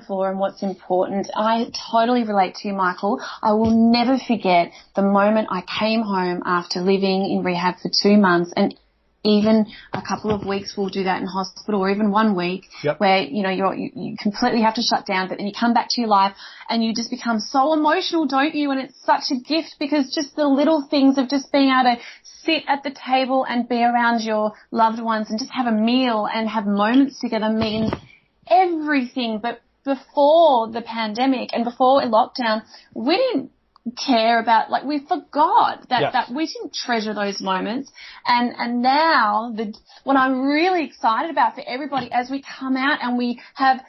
for and what's important. I totally relate to you, Michael. I will never forget the moment I came home after living in rehab for 2 months, and even a couple of weeks we'll do that in hospital, or even 1 week, where, you know, you completely have to shut down, but then you come back to your life and you just become so emotional, don't you? And it's such a gift, because just the little things of just being able to sit at the table and be around your loved ones and just have a meal and have moments together means everything. But before the pandemic and before lockdown, we didn't care about, like, we forgot that we didn't treasure those moments. And now what I'm really excited about for everybody as we come out and we have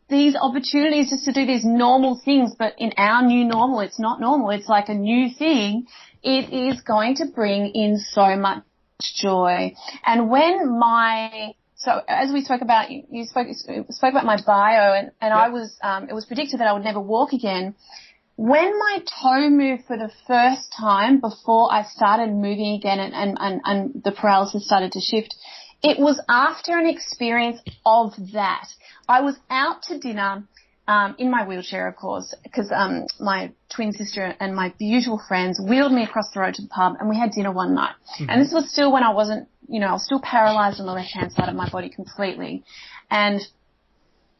these opportunities just to do these normal things, but in our new normal, it's not normal, it's like a new thing. It is going to bring in so much joy. And so as we spoke about, you spoke about my bio, and I was, it was predicted that I would never walk again. When my toe moved for the first time before I started moving again and the paralysis started to shift, it was after an experience of that. I was out to dinner in my wheelchair, of course, because my twin sister and my beautiful friends wheeled me across the road to the pub, and we had dinner one night. Mm-hmm. And this was still when I wasn't, you know, I was still paralyzed on the left-hand side of my body completely. And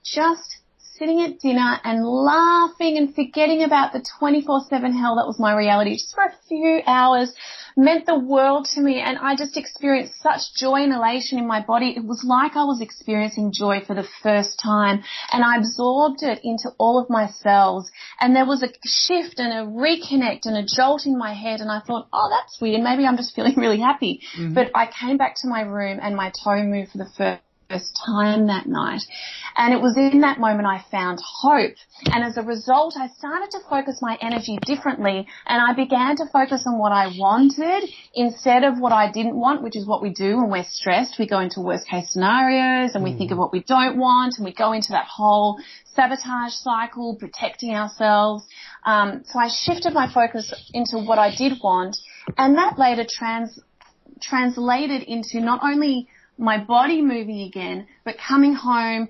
just sitting at dinner and laughing and forgetting about the 24/7 hell that was my reality just for a few hours meant the world to me, and I just experienced such joy and elation in my body. It was like I was experiencing joy for the first time, and I absorbed it into all of my cells, and there was a shift and a reconnect and a jolt in my head, and I thought, oh, that's weird, maybe I'm just feeling really happy. Mm-hmm. But I came back to my room and my toe moved for the first time that night, and it was in that moment I found hope, and as a result I started to focus my energy differently, and I began to focus on what I wanted instead of what I didn't want, which is what we do when we're stressed. We go into worst case scenarios and we think of what we don't want, and we go into that whole sabotage cycle, protecting ourselves. So I shifted my focus into what I did want, and that later translated into not only my body moving again, but coming home,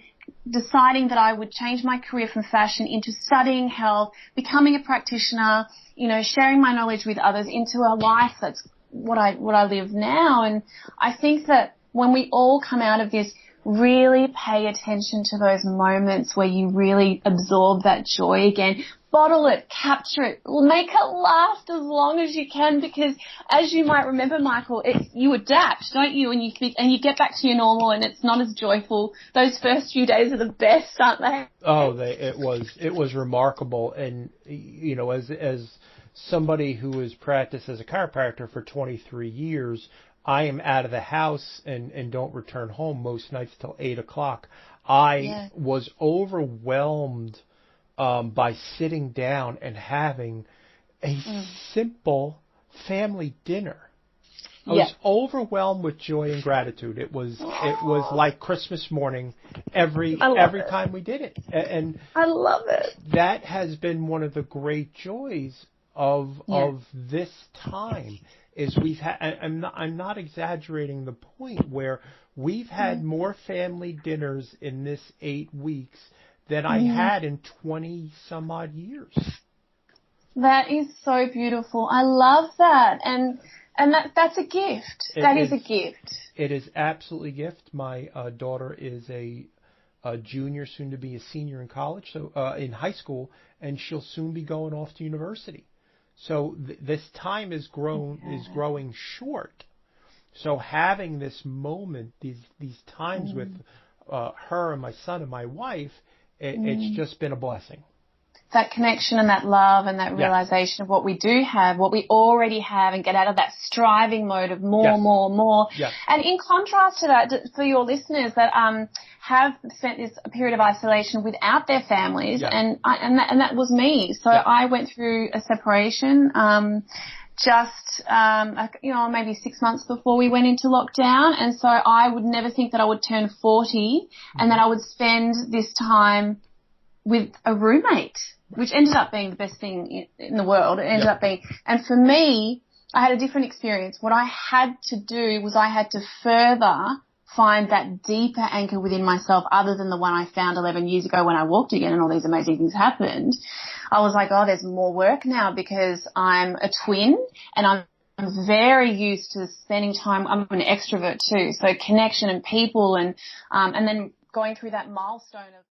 deciding that I would change my career from fashion into studying health, becoming a practitioner, you know, sharing my knowledge with others into a life that's what I live now. And I think that when we all come out of this, really pay attention to those moments where you really absorb that joy again. Bottle it, capture it, make it last as long as you can, because as you might remember, Michael, you adapt, don't you? And you get back to your normal, and it's not as joyful. Those first few days are the best, aren't they? Oh, it was remarkable. And, you know, as somebody who has practiced as a chiropractor for 23 years, I am out of the house and don't return home most nights till 8 o'clock. I was overwhelmed by sitting down and having a simple family dinner. I was overwhelmed with joy and gratitude. It was like Christmas morning every time we did it. And I love it. That has been one of the great joys of this time. Is we've had, I'm not exaggerating the point, where we've had more family dinners in this 8 weeks than I had in 20 some odd years. That is so beautiful. I love that. And that's a gift. That is a gift. It is absolutely a gift. My daughter is a junior, soon to be a senior in college, so in high school, and she'll soon be going off to university. So this time is growing short. So having this moment, these times with her and my son and my wife, it's just been a blessing. That connection and that love and that realization of what we do have, what we already have, and get out of that striving mode of more. Yes. And in contrast to that, for your listeners that have spent this period of isolation without their families, and that was me. So I went through a separation maybe 6 months before we went into lockdown, and so I would never think that I would turn 40 and that I would spend this time with a roommate, which ended up being the best thing in the world. It ended up being, and for me, I had a different experience. What I had to do was I had to further find that deeper anchor within myself other than the one I found 11 years ago when I walked again and all these amazing things happened. I was like, oh, there's more work now because I'm a twin and I'm very used to spending time. I'm an extrovert too. So connection and people and then going through that milestone of